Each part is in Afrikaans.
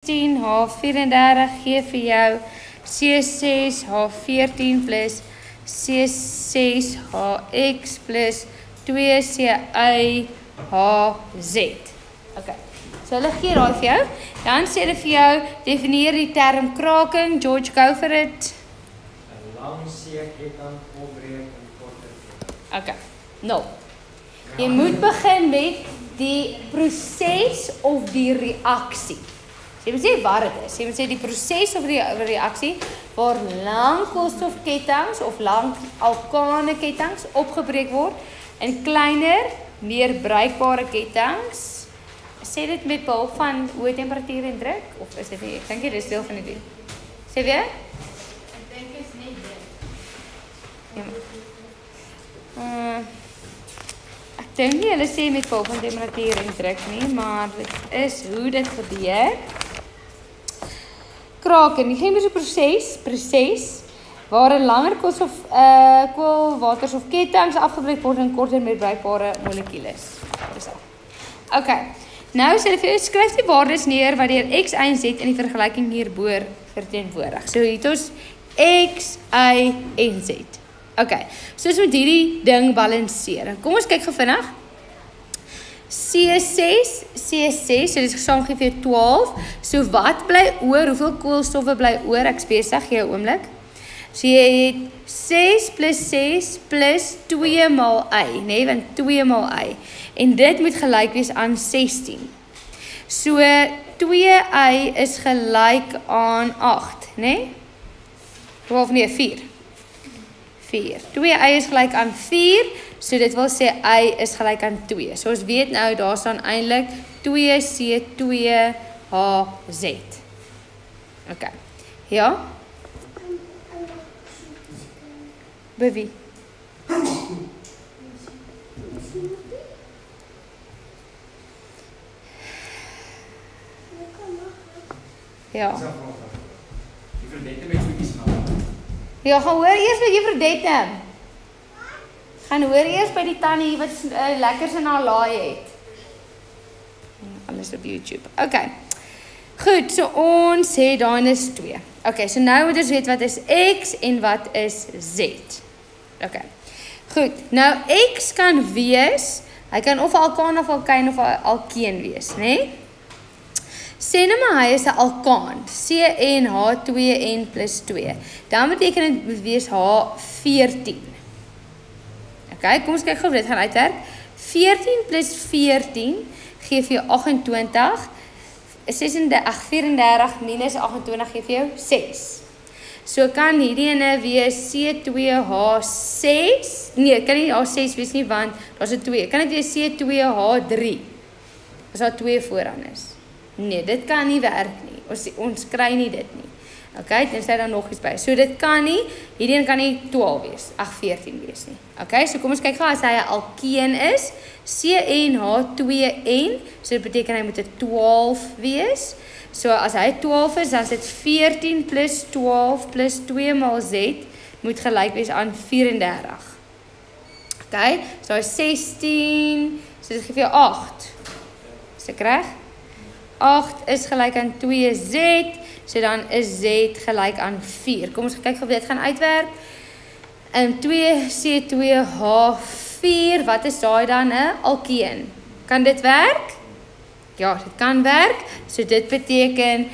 16H34 gee vir jou C6H14 plus C6HX plus 2CyHZ. Okay. So hulle gee raai vir jou. Dan sê hulle vir jou, definieer die term kraking. George, go for it. 'n lang C-ketting opbreek en korter. Okay. Nou. Jy moet begin met die proses of die reaksie. So jy moet sê wat dit is. Jy moet sê die proses of die reaksie waar lang koolstofketTINGs of lang alkane ketTINGs opgebreek word in kleiner, meer bruikbare ketTINGs. Sê dit met behulp van hoë temperatuur en druk of is dit nie? Ek dink dit is deel van die ding. Sê weer? Ek dink dit is nie dit. Ja. Ek dink nie hulle sê met behulp van temperatuur en druk nie, maar dit is hoe dit gebeur. Kraken, die chemiese proses waar 'n langer koolwater of ketTINGs afgebreek word in korter meer bruikbare molekules. Okay. Nou sê hulle vir jou, skryf die waardes neer wat deur X, Y en Z in die vergelyking hierbo verteenwoordig. So hier het ons X, Y en Z. Okay. So ons moet hierdie ding balanseer. Kom ons kyk gou vinnig. C6, so dit saam gee vir jou 12. So wat bly oor? Hoeveel koolstoffe bly oor? Ek besig gee 'n oomblik. So jy het 6 plus 6 plus 2 maal Y, nee, want 2 maal Y. En dit moet gelyk wees aan 16. So 2Y is gelyk aan 8, nee? Of nee, 4. 2Y is gelyk aan 4, so dit wil sê Y is gelyk aan 2. So ons weet nou, daar staan eintlik 2C2HZ. Okay. Ja? By wie? Ja. Die verdette met voetjies gaan. Ja, gaan hoor eers by juffrou Dette. Gaan hoor eers by die tannie wat lekkers in haar laai het. Alles op YouTube. Okay. Goed, so ons het daar is 2. Okay, so nou moet ons weet wat is X en wat is Z. Okay. Goed, nou X kan wees, hy kan of alkaan of alkyn of alkeen wees, né? Nee? Sê nou maar hy is 'n alkaan, CnH2n plus 2. Dan beteken dit moet wees H14. Okay, kom ons kyk gou of dit gaan uitwerk. 14 plus 14 gee vir jou 28. 34 minus 28 gee vir jou 6. So kan hierdie ene wees C2H6. Nee, kan nie H6 wees nie want daar's 'n 2. Kan dit wees C2H3? As daar 2 vooraan is. Nee, dit kan nie werk nie. Ons kry nie dit nie. Okay, tensy daar nog iets by. So dit kan nie, hierdie een kan nie 12 wees, 14 wees nie. Okay, so kom ons kyk gou as hy 'n alkeen is, CnH2n, so dit beteken hy moet 'n 12 wees. So as hy 12 is, dan is dit 14 plus 12 plus 2 maal Z moet gelyk wees aan 34. Okay, so hy 16, so dit gee vir jou 8. Is ek reg? 8 is gelyk aan 2Z, so dan is Z gelyk aan 4. Kom ons kyk of dit gaan uitwerk. 2C2H4, wat is daai dan 'n alkeen? Kan dit werk? Ja, dit kan werk. So dit beteken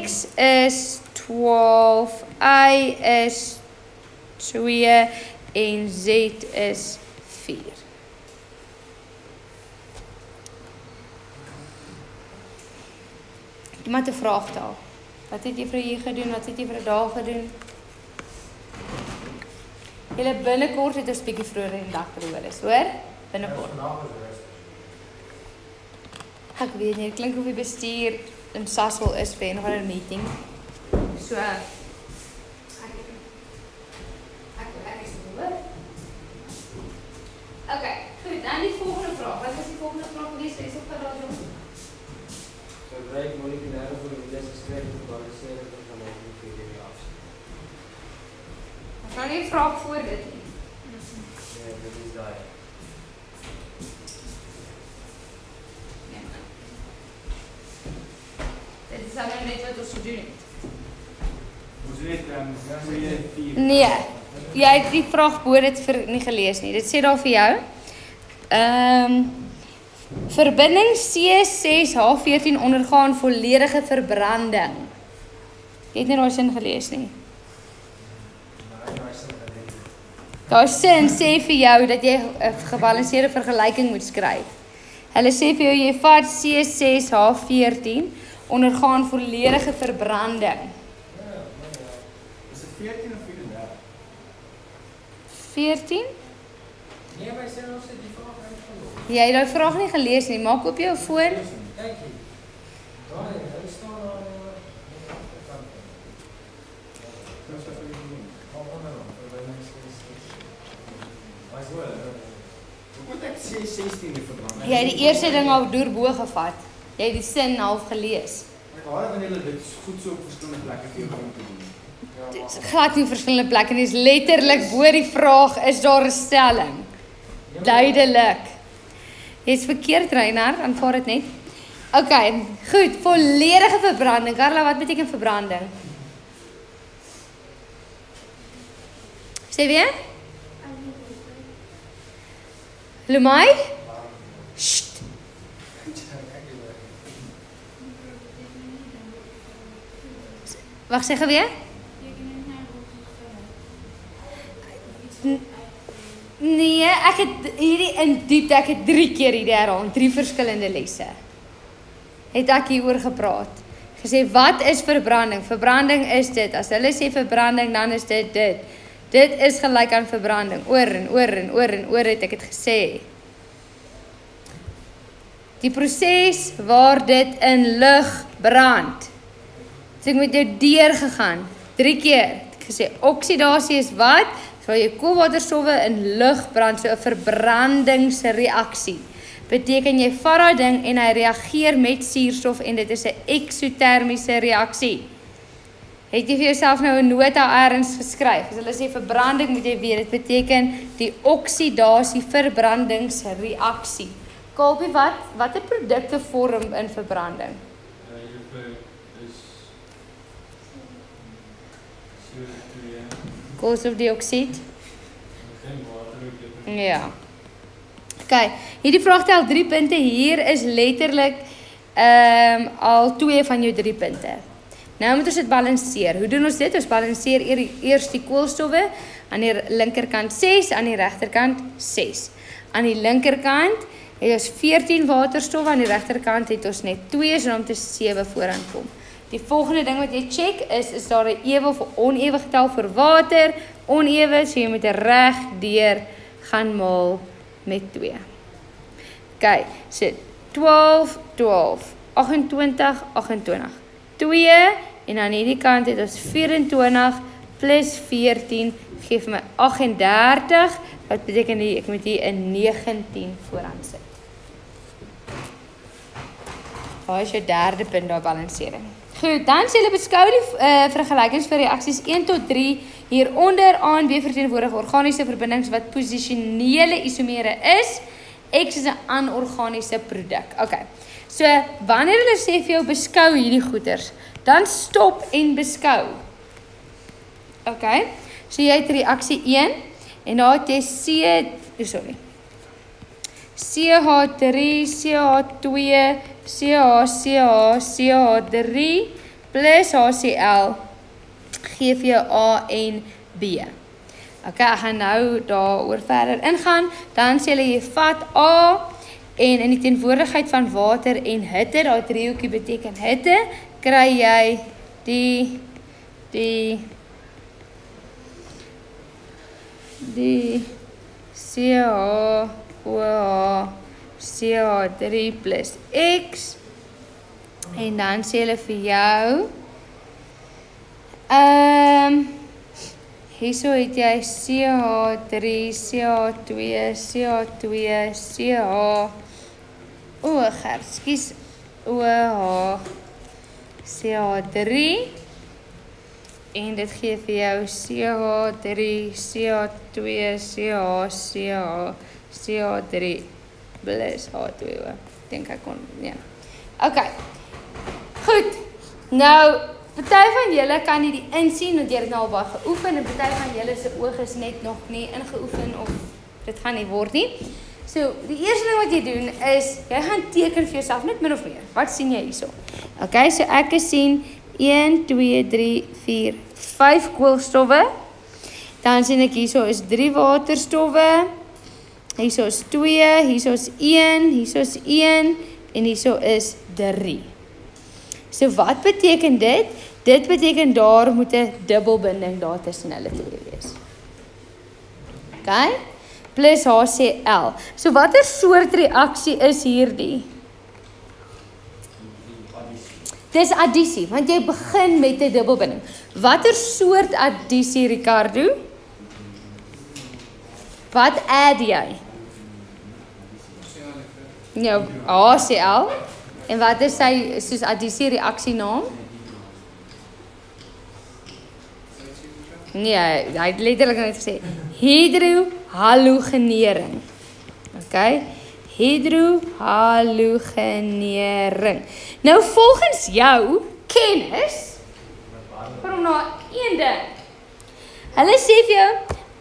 X is 12, Y is 2 en Z is 4. Iemand 'n vraag daar. Wat het juffrou hier gedoen? Wat het juffrou daar gedoen? Julle binnekort het ons bietjie vroeër in die dag gehoor, hoor? Binnekort. Ek weet nie, dit klink of die bestuur in Sasol is vir 'n of ander meeting. So ek is hoor. Okay, goed, dan die volgende vraag. Wat is die volgende vraag gewees? Is op geraad jong? Gebruik molekulêre formules geskryf om te balanseer en vergelyk met die reaksie. Ons gaan nie vraag voor dit nie. Ja, dit is daai. Dit is nou net wat ons gedoen het. Ons weet, 4. Nee, jy het die vraag bo dit nie gelees nie. Dit sê daar vir jou. Verbinding C6H14 ondergaan volledige verbranding. Jy het nie daai sin gelees nie. Daai sin sê vir jou dat jy 'n gebalanseerde vergelyking moet skryf. Hulle sê vir jou jy vat C6H14 ondergaan volledige verbranding. Is dit 14 of 34? 14? Nee, my sê ons het die vraag uitgeloop. Jy het daai vraag nie gelees nie. Maak op jou foon. Kyk hier. Daar, hy staan daar. Wat ek sê 16 die verbranding. Jy het die eerste ding al deurbo gevat. Jy het die sin half gelees. Ek haal van julle dit goed so op verskillende plekke vir jou om te doen. Dit is glad nie verskillende plekke nie. Dis letterlik bo die vraag is daar 'n stelling. Duidelik. Jy's verkeerd, Reinhard, aanvaar dit net. OK, goed, volledige verbranding. Carla, wat beteken verbranding? Sê weer? Lumai? Sst. Wag, sê gou weer? Nee, ek het hierdie in diepte, ek het 3 keer hierdie herhaal, 3 verskillende lesse. Het ek hieroor gepraat. Gesê, wat is verbranding? Verbranding is dit. As hulle sê verbranding, dan is dit dit. Dit is gelyk aan verbranding. Oor en oor en oor en oor het ek het gesê. Die proses waar dit in lug brand. So ek met jou deur gegaan. 3 keer. Ek gesê oksidasie is wat? So jy koolwaterstowwe in lug brand, so 'n verbrandingsreaksie. Beteken jy vat daai ding en hy reageer met suurstof en dit is 'n eksotermiese reaksie. Het jy vir jouself nou 'n nota ergens geskryf? As hulle sê verbranding, moet jy weet dit beteken die oksidasie verbrandingsreaksie. Kalpie, watter produkte vorm in verbranding? Koolstofdioksied. Ja. OK, hierdie vraag tel 3 punte. Hier is letterlik al 2 van jou 3 punte. Nou moet ons dit balanseer. Hoe doen ons dit? Ons balanseer eers die koolstowwe aan die linkerkant 6, aan die regterkant 6. Aan die linkerkant het ons 14 waterstowwe, aan die regterkant het ons net 2, so om te 7 vooraan kom. Die volgende ding wat jy check is daar 'n ewe of onewe getal vir water? Onewe, so jy moet reg deur gaan maal met 2. OK, so 12, 12, 28, 28. 2 en aan hierdie kant het ons 24 plus 14 gee vir my 38. Wat beteken ek moet hier 'n 19 vooraan sit. Waar is jou derde punt daar balansering? Goed, dan sê hulle beskou die vergelykings vir reaksies 1 tot 3 hieronder aan wie verteenwoordig organiese verbindings wat posisionele isomere is. X is 'n anorganiese produk. OK. So, wanneer hulle sê vir jou beskou hierdie goeders, dan stop en beskou. OK. So jy het reaksie 1 en daar het jy CH3, CH2, CH3 plus HCl gee vir jou A en B. OK, ek gaan nou daaroor verder ingaan. Dan sê hulle jy vat A en in die teenwoordigheid van water en hitte, daai driehoekie beteken hitte, kry jy die CH2 CH3 plus X en dan sê hulle vir jou hierso het jy CH3 CH2 CH2 CH ekskuus OH CH3 en dit gee vir jou CH3 CH2 CH3 plus H2O. Dink ek kon, ja. OK. Goed. Nou, party van julle kan nie die insien, want jy het nou al baie geoefen, en party van julle se oog is net nog nie ingeoefen, of dit gaan nie word nie. So, die eerste ding wat jy doen is, jy gaan teken vir jouself, net min of meer. Wat sien jy hierso? Okay, so ek sien 1, 2, 3, 4, 5 koolstowwe. Dan sien ek hierso is 3 waterstowwe. Hierso is 2, hierso is 1, hierso is 1 en hierso is 3. So wat beteken dit? Dit beteken daar moet 'n dubbelbinding daar tussen hulle twee wees. Okay? Plus HCl. So watter soort reaksie is hierdie? Dis addisie, want jy begin met 'n dubbelbinding. Watter soort addisie, Ricardo? Wat add jy? Ja, HCl. En wat is sy soos addisie reaksie naam? Nee, hy het letterlik net gesê hydrohalogenering. Okay? Hydrohalogenering. Nou volgens jou kennis kom na een ding. Hulle sê vir jou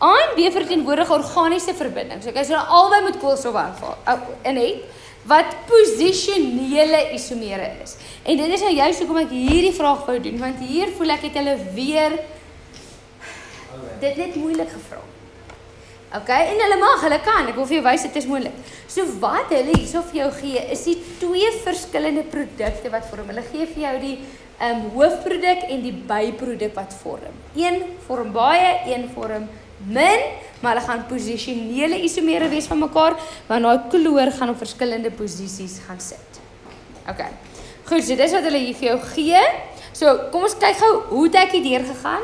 A en B verteenwoordig organiese verbindings. Okay, so albei moet koolstof in het wat posisionele isomere is. En dit is nou juist hoekom ek hierdie vraag wou doen, want hier voel ek het hulle weer dit net moeilik gevra. Okay, en hulle kan, ek wil vir jou wys dit is moontlik. So wat hulle hierso vir jou gee, is die twee verskillende produkte wat vorm. Hulle gee vir jou die hoofproduk en die byproduk wat vorm. Een vorm baie, een vorm min, maar hulle gaan posisionele isomere wees van mekaar, want daai kloor gaan op verskillende posisies gaan sit. Okay. Goed, so dis wat hulle hier vir jou gee. So, kom ons kyk gou hoe het ek hier deurgegaan.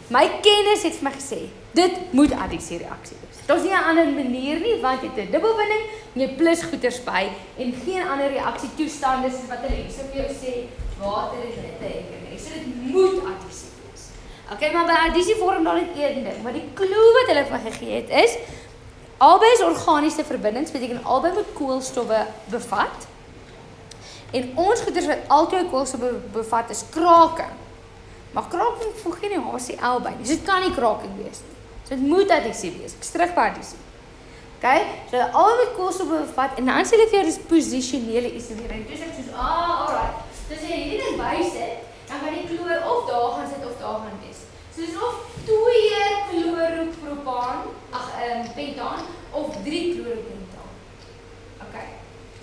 My kennis het vir my gesê, dit moet addisie reaksie wees. Daar's nie 'n ander manier nie, want jy het 'n dubbelbinding, jy plus goeters by en geen ander reaksie toestande soos wat hulle hierso vir jou sê, water en hitte en so dit moet addisie wees. Okay, maar by addisie vorm dan net een ding, maar die klou wat hulle vir gegee het is albei is organiese verbindings, beteken albei moet koolstowwe bevat. En ons goeders wat altyd koolstowwe bevat is kraking. Maar kraking voeg nie HCl by nie. So dit kan nie kraking wees nie. So dit moet addisie wees. Ek terug by addisie. Okay? So albei moet koolstowwe bevat en dan sê hulle vir jou dis posisionele isomere. Dus ek soos alright. Dus jy hierdie ding bysit, dan gaan die kloor of daar gaan sit of daar gaan wees. So dis of 2 chloropropaan, pentaan of 3 chloropentaan. Okay.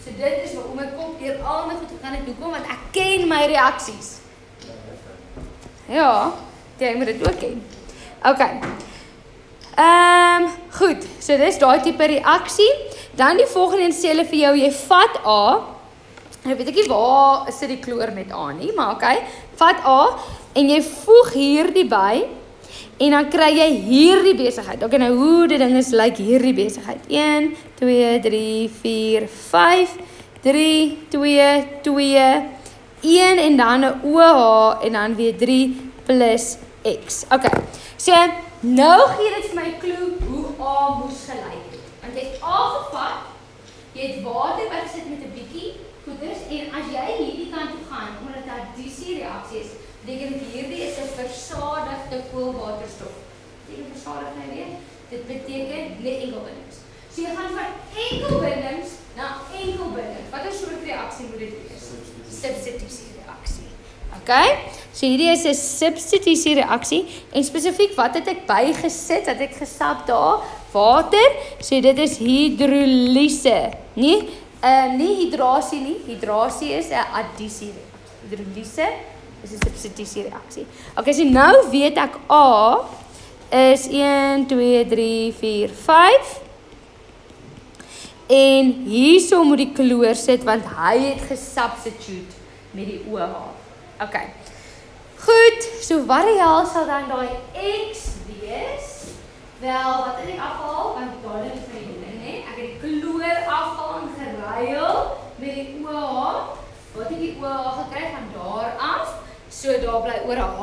So dit is waarom my kop deur al my goed gegaan het. Hoekom? Want ek ken my reaksies. Ja, jy moet dit ook ken. Okay. Goed. So dis daai tipe reaksie. Dan die volgende een sê hulle vir jou, jy vat A. Nou weet ek nie waar sit die kloor met A nie, maar okay. Vat A en jy voeg hierdie by en dan kry jy hierdie besigheid. Okay, nou hoe die ding is lyk hierdie besigheid. 1 2 3 4 5 3 2 2 1 en dan 'n OH en dan weer 3 plus X. Okay. So nou gee dit vir my 'n klou hoe A moes gelyk het. Want jy het A gevat, jy het water bygesit met 'n bietjie goeders en as jy hierdie kant toe gaan omdat dit 'n addisie reaksie is, beteken hierdie is 'n versadigde koolwaterstof. Beteken versadig nou weer? Dit beteken net enkelbindings. So jy gaan van enkelbindings na enkelbindings. Watter soort reaksie moet dit wees? Substitusie reaksie. Okay? So hierdie is 'n substitusie reaksie en spesifiek wat het ek bygesit? Dat ek gesap daar water. So dit is hidrolise. Nie hidrasie nie. Hidrasie is 'n addisie reaksie. Hidrolise is 'n substitusie reaksie. Okay, so nou weet ek A is 1 2 3 4 5 en hierso moet die kloor sit want hy het gesubstitute met die OH. Okay. Goed, so wat die hel sal dan daai X wees? Wel, wat het ek afhaal? Want daar is my ding, né? Ek het die kloor afhaal en geruil met die OH. Wat het die OH gekry van daar af? So daar bly oor 'n H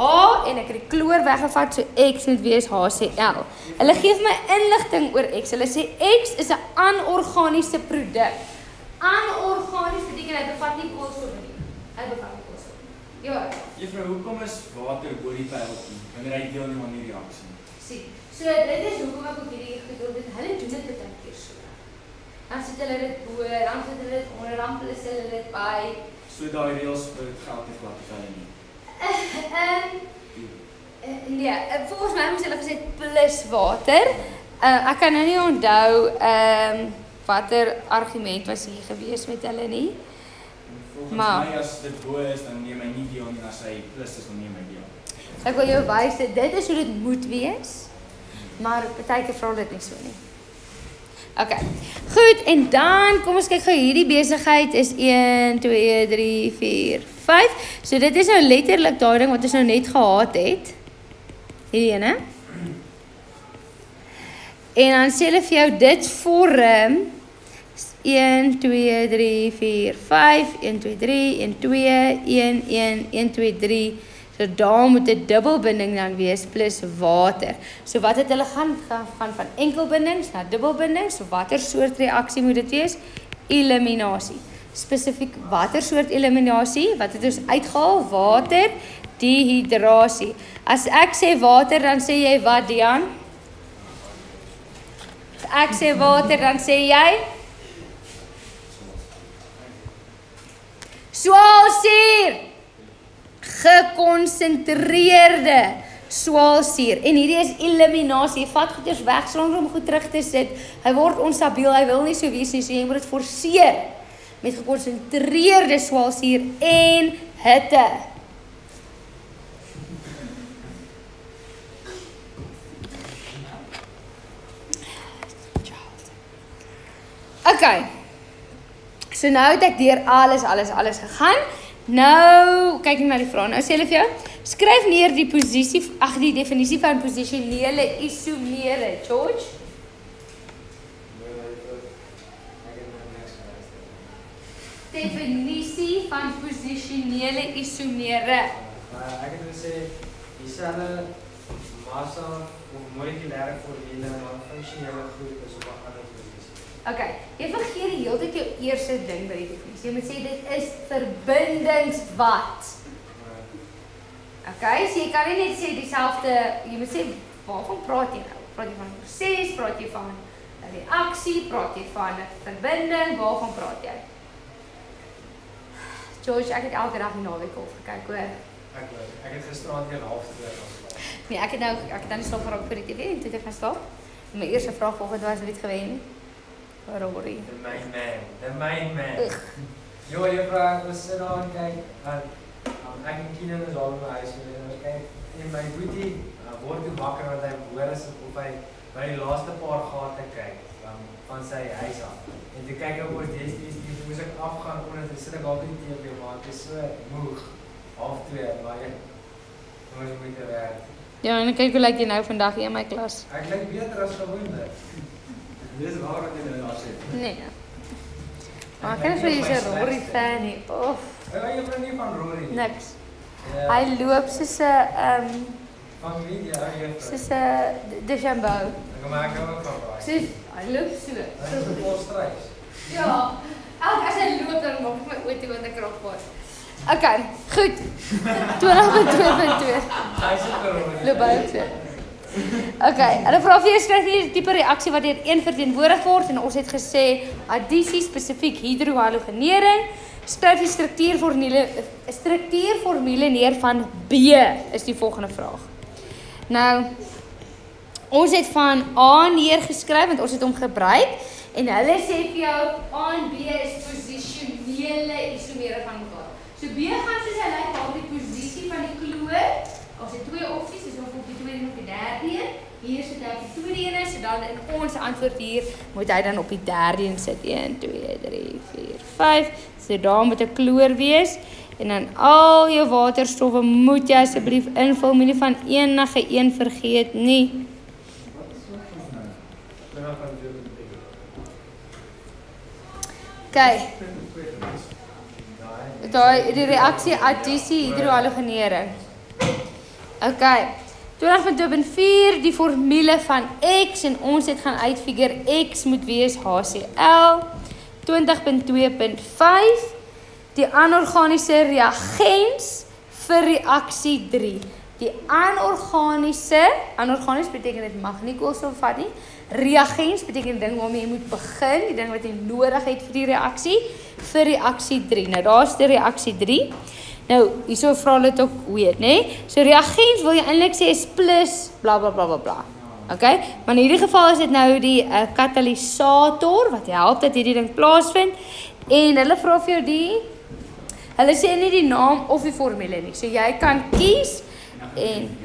en ek het die kloor weggevat, so X moet wees HCl. Hulle gee vir my inligting oor X. Hulle sê X is 'n anorganiese produk. Anorganies beteken hy bevat nie koolstof nie. Hy bevat nie koolstof. Ja. Juffrou, hoekom is water bo die pyltjie wanneer hy deelneem aan die reaksie? Sien. So dit is hoekom ek ook hierdie gedoen het. Hulle doen dit baie keer so. Dan sit hulle dit bo, dan sit hulle dit onder, dan plus hulle dit by. So daai reëls vir geld nie glad vir hulle nie. Nee, volgens my moes hulle gesê plus water. Ek kan nou nie onthou watter argument was hier gewees met hulle nie. Volgens my as dit bo is, dan neem hy nie deel nie, as hy plus is, dan neem hy deel. Ek wil jou wys, dit is hoe dit moet wees, maar partykeer vra dit nie so nie. Ok, goed, en dan, kom ons kyk gou, hierdie besigheid is 1, 2, 3, 4, 5. So dit is nou letterlik daai ding wat ons nou net gehad het. Hierdie ene. En dan sê hulle vir jou, dit vorm 1, 2, 3, 4, 5, 1, 2, 3, 1, 2, 1, 1, 1, 2, 3. So daar moet 'n dubbelbinding dan wees plus water. So wat het hulle gaan van enkelbindings na dubbelbindings? So watter soort reaksie moet dit wees? Eliminasie. Spesifiek watter soort eliminasie? Wat het ons uitgehaal? Water dehydrasie. As ek sê water, dan sê jy wat, Dian? As ek sê water, dan sê jy swaalsuur. Gekonsentreerde swaalsuur. En hierdie is eliminasie. Jy vat goeders weg sonder om goed terug te sit. Hy word onstabiel, hy wil nie so wees nie, so jy moet dit forceer met gekonsentreerde swaalsuur en hitte. Okay. So nou het ek deur alles gegaan. Nou, kyk ek na die vraag. Nou sê hulle vir jou, skryf neer die posisie, die definisie van posisionele isomere, George. Definisie van posisionele isomere. Ek het gesê dieselfde massa of molekulêre formule maar funksionele groep is op 'n ander posisie. Okay, jy vergeet die hele tyd jou eerste ding by die definisie. Jy moet sê dit is verbindings wat. Okay, so jy kan nie net sê dieselfde, jy moet sê waarvan praat jy nou? Praat jy van 'n proses, praat jy van 'n reaksie, praat jy van 'n verbinding, waarvan praat jy? George, ek het elke dag die naweek al gekyk, hoor. Ek het gisteraand weer half-2 geslaap. Nee, ek het dan nie slaap geraak vir die TV en toe het ek gaan slaap. My eerste vraag vanoggend was, wie het gewen? Rory. The main man. Jo, juffrou, ons sit daar en kyk. Ek en Keenan is al in my huis gewees en ons kyk. En my boetie word toe wakker want hy hoor as of hy by die laaste paar gate kyk van sy huis af. En toe kyk ek oor DStv, moes ek afgaan onder te sit ek al die TV, maar ek is so moeg. 1:30, maar ons moet werk. Ja, en kyk hoe lyk jy nou vandag hier in my klas? Ek lyk beter as gewoonlik. Dis waar wat jy nou daar sê. Nee. Maar ek kan vir jy 'n Rory fan nie. Of. Ek weet jy nie van Rory nie. Niks. Hy loop soos 'n van wie jy juffrou. soos 'n Deschambeau. Ek maak hom van daai. Soos hy loop so. Dit is 'n volstrys. Ja. As hy loop dan maak ek my oë toe want ek raak kwaad. Okay, goed. 20.2.2. Hy sê Rory. Loop by so. Okay, hulle vra vir jou skryf hier die tipe reaksie wat deur 1 verteenwoordig word en ons het gesê addisie spesifiek hidrohalogenering. Skryf die struktuurformule neer van B is die volgende vraag. Nou ons het van A neergeskryf want ons het hom gebruik en hulle sê vir jou A en B is posisionele isomere van mekaar. So B gaan soos hy lyk op die posisie van die kloor. Ons het twee opsies, dus of op die tweede en op die derde een. Hier sit hy op die tweede een, so dan in ons antwoord hier moet hy dan op die derde een sit. 1, 2, 3, 4, 5. So daar moet 'n kloor wees. En dan al jou waterstowwe moet jy asseblief invul, moenie van enige een vergeet nie. Kyk. Die reaksie addisie hidrohalogenering. Okay. 20.4 die formule van X en ons het gaan uitfigure X moet wees HCl. 20.2.5 die anorganiese reagens vir reaksie 3. Die anorganies beteken dit mag nie koolstof vat nie. Reagens beteken die ding waarmee jy moet begin, die ding wat jy nodig het vir die reaksie, vir reaksie 3. Nou daar is die reaksie 3. Nou, hierso vra hulle dit ook weet, né? So reagens wil jy eintlik sê is plus bla bla bla bla bla. Okay? Maar in hierdie geval is dit nou die katalisator wat help dat hierdie ding plaasvind en hulle vra vir jou hulle sê nie die naam of die formule nie. So jy kan kies en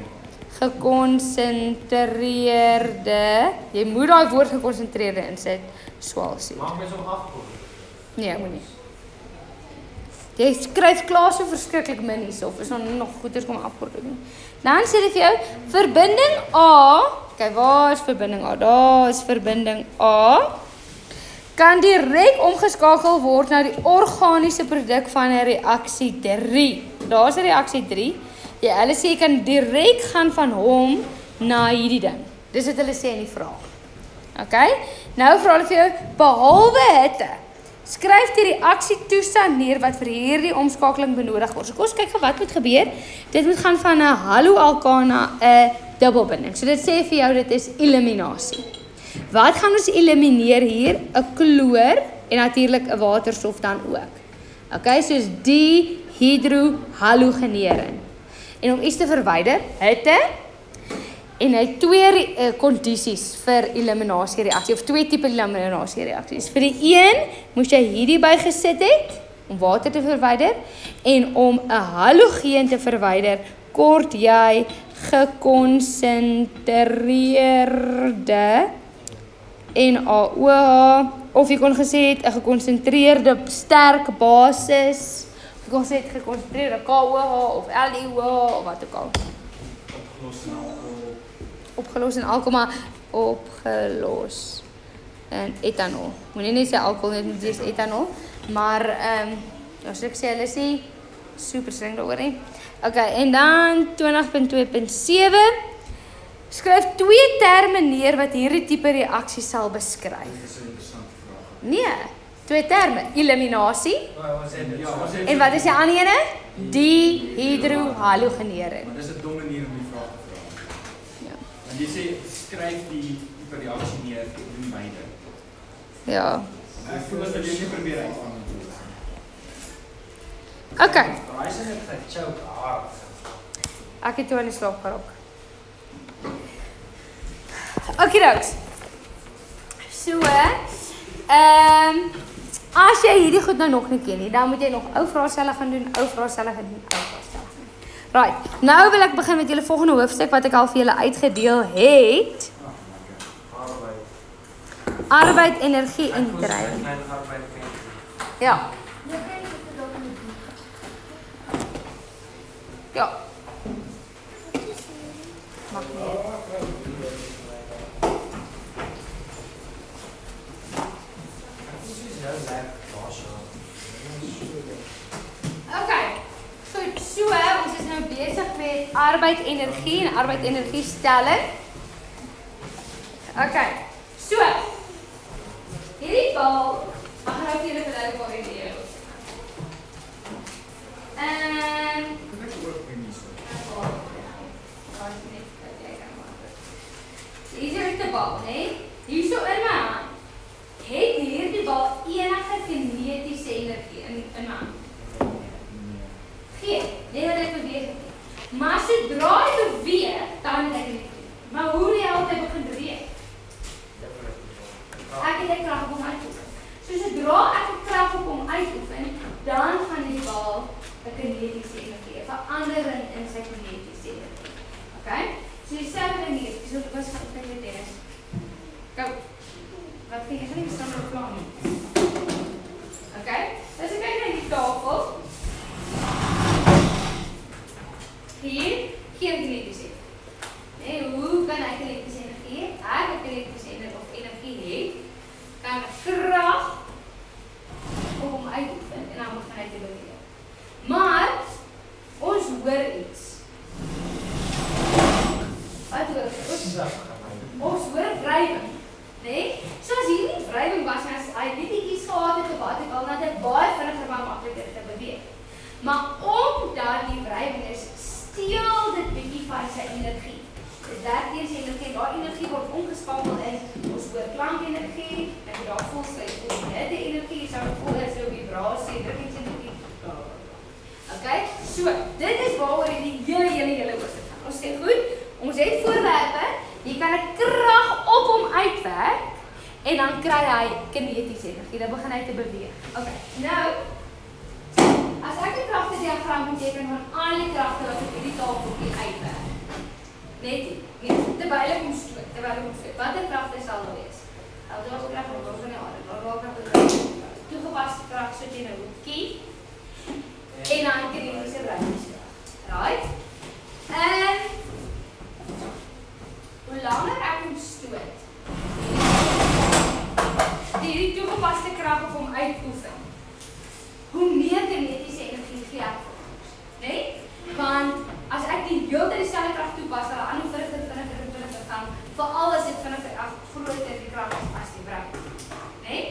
gekonsentreerde, jy moet daai woord gekonsentreerde insit, swaalsuur. Mag mens hom afkom? Nee, moenie. Jy skryf klaar so verskriklik min hierso, of is nog goeders kom afkort nie. Dan sê dit vir jou, verbinding A, kyk waar is verbinding A? Daar is verbinding A, kan direk omgeskakel word na die organiese produk van 'n reaksie 3. Daar is 'n reaksie 3. Ja, hulle sê jy kan direk gaan van hom na hierdie ding. Dis wat hulle sê in die vraag. Okay? Nou vra hulle vir jou, behalwe hitte, skryf die reaksietoestand neer wat vir hierdie omskakeling benodig word. So kom ons kyk gou wat moet gebeur. Dit moet gaan van 'n haloalkaan na 'n dubbelbinding. So dit sê vir jou dit is eliminasie. Wat gaan ons elimineer hier? 'n Kloor en natuurlik 'n waterstof dan ook. Okay, soos dihydrohalogenering. En om iets te verwyder, hitte en hy het twee kondisies vir eliminasiereaksie of twee tipe eliminasiereaksies. Vir die een moes jy hierdie bygesit het om water te verwyder en om 'n halogeen te verwyder kort jy gekonsentreerde NaOH of jy kon gesê het 'n gekonsentreerde sterk basis. Jy kon sê het gekonsentreerde KOH of LiOH of wat ook al. Opgelos in alkohol, maar opgelos in etanol. Moenie net sê alkohol, net moet dis etanol, maar as ek sê hulle sê super streng daaroor nie. Okay, en dan 20.2.7 skryf twee terme neer wat hierdie tipe reaksie sal beskryf. Dit is 'n interessante vraag. Nee, twee terme, eliminasie. En wat is die ander ene? Dihydrohalogenering. Maar dis 'n dom manier om die vraag te vra. Ja. Want jy sê skryf die tipe reaksie neer, doen beide. Ja. Ek voel as jy nie probeer uitvang nie. Okay. Raai sy net gechoke hard. Ek het toe aan die slaap geraak. Okay, doks. So, as jy hierdie goed nou nog nie ken nie, dan moet jy nog ou vraestelle gaan doen, ou vraestelle gaan doen, ou vraestelle gaan doen. Right, nou wil ek begin met julle volgende hoofstuk wat ek al vir julle uitgedeel het. Arbeid, energie en dreiging. Ja. Ja. Mag nie. Okay. Goed, so ons is nou besig met arbeid, energie en arbeid, energie stelling. Okay. So. Hierdie bal, mag nou vir julle verduidelik waar hierdie is. Hier is die bal, nee? Hierso in my hand. Het hierdie bal enige kinetiese energie in my hand? Geen, nee wat ek beweeg. Maar sodra hy beweeg, dan het ek energie. Maar hoe die hel het hy begin beweeg? Ek het 'n krag op hom uitoefen. So sodra ek 'n krag op hom uitoefen, dan gaan die bal 'n kinetiese energie, 'n verandering in sy kinetiese energie. Okay? So dieselfde ding hier, so dit was gaan met tennis. Gou. Wat vind jy nie staan op plan nie? Okay? As ek kyk na die tafel. Hier, geen kinetiese. Nee, hoe kan ek kinetiese energie? Ek het kinetiese energie het, kan krag op hom uitoefen en dan begin hy te beweeg. Maar ons hoor iets. Wat hoor ons hoor wrijving, nee? So as hier nie wrijving was, as hy net iets gehad het of wat ek al, dan het baie vinniger maar makliker te beweeg. Maar omdat die wrijving is, steel dit bietjie van sy energie. Dit werk deur sy energie, daai energie word omgeskakel in ons oorklankenergie, en daar voel sy hitte energie, jy sal voel as jou vibrasie, drukkingsenergie. Okay, so, dit is waaroor die hele hoofstuk gaan. Ons sê goed, ons het voorwerpe, jy kan 'n krag op hom uitwerk, en dan kry hy kinetiese energie, dan begin hy te beweeg. Okay, nou, as ek 'n kragtediagram beteken van al die kragte wat op hierdie tafeltjie uitwerk, net terwyl ek hom stoot, watter kragte sal daar wees? Krag, toegepaste krag so teen 'n hoekie, en dan kinetiese werkingskrag. Right? En hoe langer ek hom stoot, die toegepaste krag op hom uitoefen, hoe meer kinetiese energie gee ek vir ons. Nee? Want as ek die hele tyd dieselfde krag toepas, sal aan hoe vinniger gaan, veral as dit vinniger groter die krag as die brein. Nee?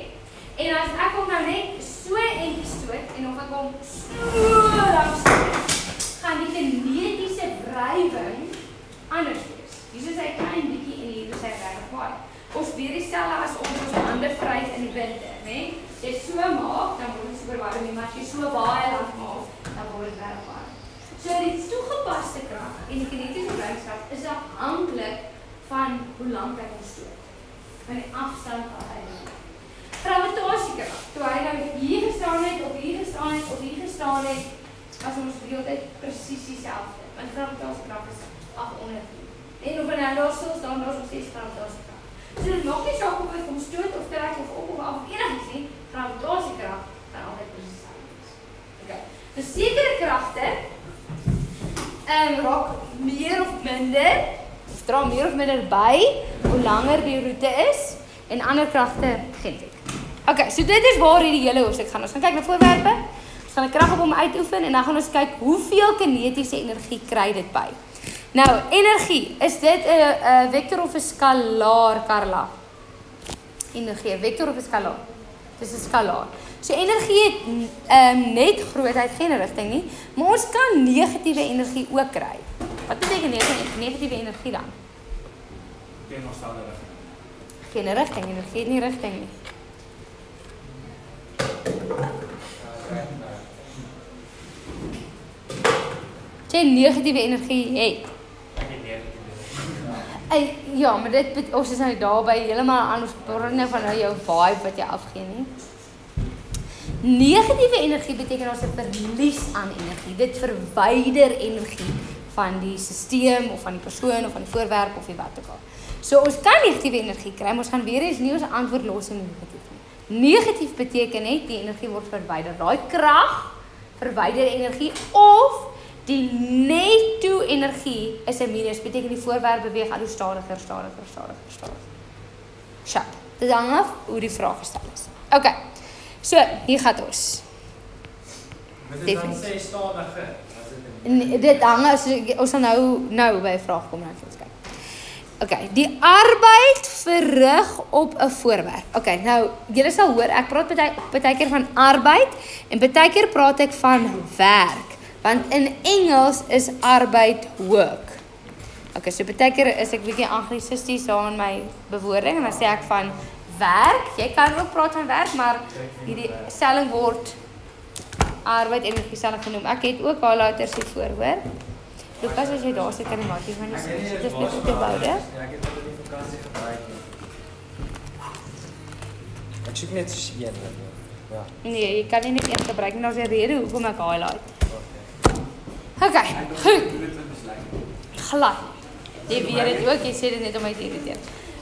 En as ek hom nou net so entjie stoot en of ek hom so lank stoot, gaan die kinetiese wrywing anders wees. Hier is hy klein bietjie en hier is hy regtig baie. Ons weer dieselfde as ons hande vryf in die winter, né? Jy so maak, dan word dit super warm, maar as jy so baie lank maak, dan word dit regtig warm. So die toegepaste krag en die kinetiese wrywing is afhanklik van hoe lank hy hom stoot. Van die afstand wat hy doen. Gravitasiekrag, toe hy nou hier gestaan het, of hier gestaan het, of hier gestaan het, was ons die hele tyd presies dieselfde. Want gravitasiekrag is 800. En of hy nou daar stil staan, daar is nog steeds gravitasiekrag. So dit maak nie saak of ek hom stoot of trek of op of af of enigiets nie, gravitasiekrag gaan altyd presies dieselfde wees. Okay. Dus sekere kragte raak meer of minder, of dra meer of minder by, hoe langer die roete is, en ander kragte geen teken. Okay, so dit is waar hierdie hele hoofstuk gaan. Ons gaan kyk na voorwerpe, ons gaan 'n krag op hom uitoefen, en dan gaan ons kyk hoeveel kinetiese energie kry dit by. Nou, energie, is dit 'n vektor of 'n skalaar, Carla? Energie, 'n vektor of 'n skalaar? Dis 'n skalaar. So energie het net grootheid, geen rigting nie, maar ons kan negatiewe energie ook kry. Wat beteken negatiewe energie dan? Teenoorgestelde rigting. Geen rigting, energie het nie rigting nie. Jy negatiewe energie het. Ja, maar ons is nou daarby heeltemal anders nou van jou vibe wat jy afgee nie. Negatiewe energie beteken ons 'n verlies aan energie. Dit verwyder energie van die stelsel of van die persoon of van die voorwerp of wat ook al. So ons kan negatiewe energie kry, maar ons gaan weer eens nie ons antwoord los in negatief nie. Negatief beteken net die energie word verwyder. Daai krag verwyder energie of die netto energie is 'n minus, beteken die voorwerp beweeg al hoe stadiger. Sharp. Dit hang af hoe die vraag gestel is. Okay. So, hier gaan ons. Moet dit dan sê stadiger? Dit hang as ons sal nou by 'n vraag kom en ons kyk. Okay, die arbeid verrig op 'n voorwerp. Okay, nou julle sal hoor ek praat baie keer van arbeid en baie keer praat ek van werk. Want in Engels is arbeid work. Okay, so baie keer is ek bietjie anglisisties daar in my bewoording en dan sê ek van werk. Jy kan ook praat van werk, maar hierdie stelling word arbeid energie stelling genoem. Ek het ook highlighters hier voor, hoor. Lukas, as jy daar sit kan jy maatjies van die dit is net op die boude. Ja, ek het al die vakansie gebruik. Ek soek net soos een. Ja. Nee, jy kan nie net een gebruik nie, daar's 'n rede hoekom ek highlight. Okay, goed. Glad. Jy weet dit ook, jy sê dit net om my te irriteer.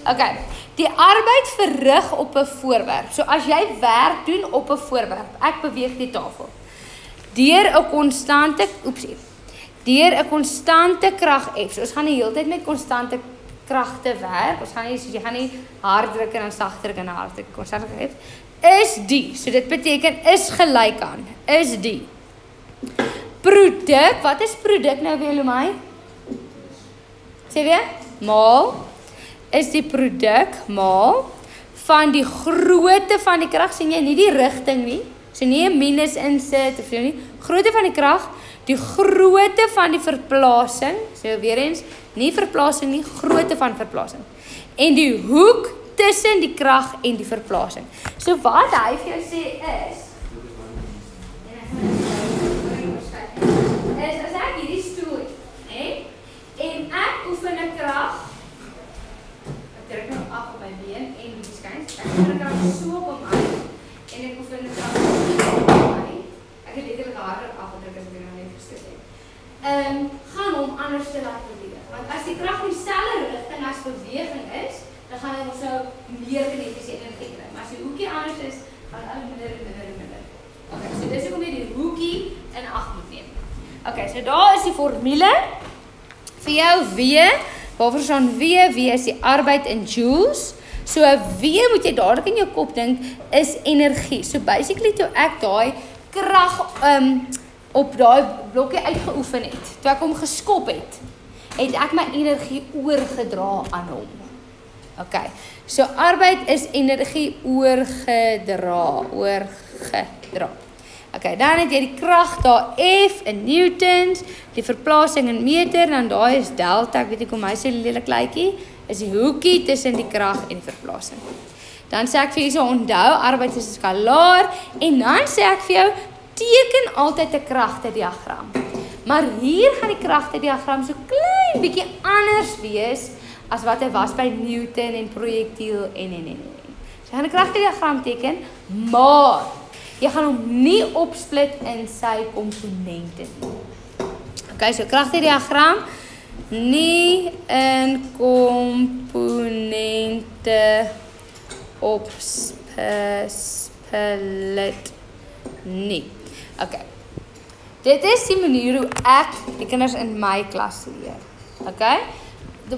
Okay, die arbeid verrig op 'n voorwerp. So as jy werk doen op 'n voorwerp, ek beweeg die tafel. Deur 'n konstante, deur 'n konstante krag F. So ons gaan die hele tyd met konstante kragte werk. Ons gaan nie jy gaan nie hard druk en dan sag druk en hard druk. Konstante krag F is die. So dit beteken is gelyk aan is die produk. Wat is produk nou weer, Lumai? Sê weer? Maal is die produk maal van die grootte van die krag. Sien jy nie die rigting nie? So nie 'n minus insit of so nie. Grootte van die krag die grootte van die verplasing, so weer eens, nie verplasing nie, grootte van verplasing. En die hoek tussen die krag en die verplasing. So wat hy vir jou sê is as ek hierdie stoel het, né? En ek oefen 'n krag. Ek druk nou af op my been en die skuins. Ek oefen 'n krag so op hom uit en ek oefen 'n krag op hom uit. Ek het letterlik harder afgedruk as ek nou net gestel het. Gaan hom anders te laat beweeg. Want as die krag in dieselfde rigting as beweging is, dan gaan hy ons nou meer kinetiese energie kry. Maar as die hoekie anders is, gaan al minder. Okay, so dis hoekom jy die hoekie in ag moet neem. Okay, so daar is die formule vir jou W, waarvoor staan W is die arbeid in joules. So W moet jy dadelik in jou kop dink is energie. So basically toe ek daai krag op daai blokkie uitgeoefen het, toe ek hom geskop het ek my energie oorgedra aan hom. Okay, so arbeid is energie oorgedra. Okay, dan het jy die krag daar F in newtons, die verplasing in meter, dan daai is delta, ek weet nie kom hy so lelik lykie, is die hoekie tussen die krag en die verplasing. Dan sê ek vir jou so onthou, arbeid is 'n skalaar, en dan sê ek vir jou, teken altyd 'n kragtediagram. Maar hier gaan die kragtediagram so klein bietjie anders wees as wat hy was by Newton en projektiel en. So jy gaan 'n kragtediagram teken, maar jy gaan hom nie opsplit in sy komponente nie. Okay, so kragtediagram nie in komponente opsplit nie. Okay. Dit is die manier hoe ek die kinders in my klas leer. Okay?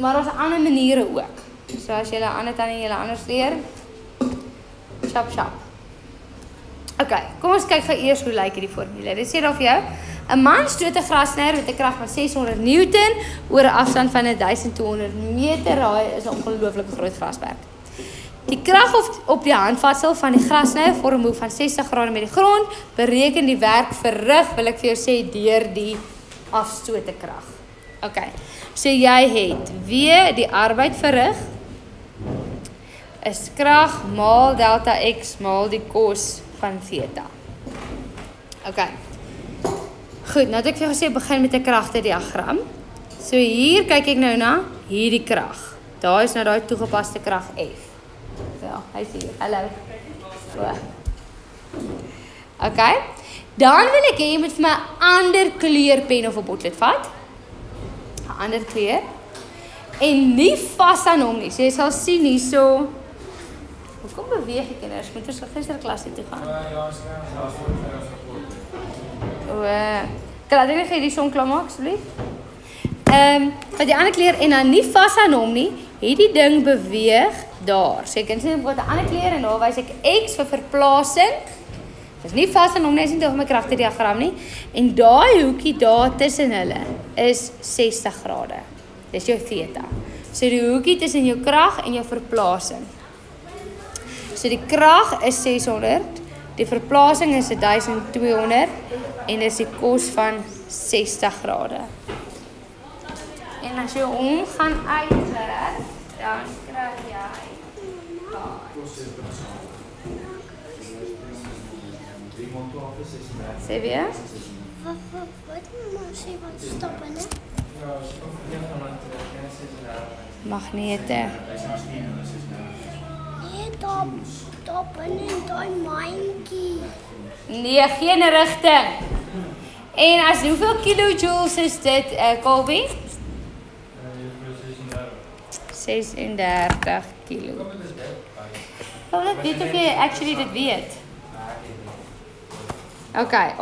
Maar daar's ander maniere ook. So as jy 'n ander tannie julle anders leer, chap. Okay, kom ons kyk gou eers hoe lyk hierdie formule. Dit sê daar vir jou, 'n man stoot 'n grasnyer met 'n krag van 600 Newton oor 'n afstand van 1200 meter. Daai is 'n ongelooflike groot grasperk. Die krag op die handvatsel van die grasnyer vorm 'n hoek van 60 grade met die grond. Bereken die werk verrig, wil ek vir jou sê, deur die afstote krag. Okay, so jy het W, die arbeid verrig, is krag maal delta X maal die kos van theta. Okay. Goed, nou het ek vir jou gesê, begin met 'n kragtediagram. So hier kyk ek nou na hierdie krag. Daar is nou daai toegepaste krag F. Ja, hy sê, hallo. So. Okay. Dan wil ek hê jy moet vir my 'n ander kleurpen of 'n potlood vat. 'n Ander kleur. En nie vas aan hom nie. So jy sal sien hierso. Hoekom beweeg die kinders? Moet ons gister klas toe gaan? Kan ek net die son klaar maak asseblief? Wat die ander kleur en dan nie vas aan hom nie, het die ding beweeg daar. So jy kan sien wat 'n ander kleur en daar wys ek X vir verplasing. Dis nie vas aan hom nie, is nie tog my kragtediagram nie. En daai hoekie daar tussen hulle is 60 grade. Dis jou theta. So die hoekie tussen jou krag en jou verplasing. So die krag is 600, die verplasing is 1200 en dis die kos van 60 grade. En as jy hom gaan uitwerk, dan kry jy sê weer? Wat sê wat stop in dit? Magnete. Nee, stop in daai mandjie. Nee, geen rigting. En as hoeveel kilojoules is dit, Colby? 36 kilo. Ek weet of jy actually dit weet. Okay.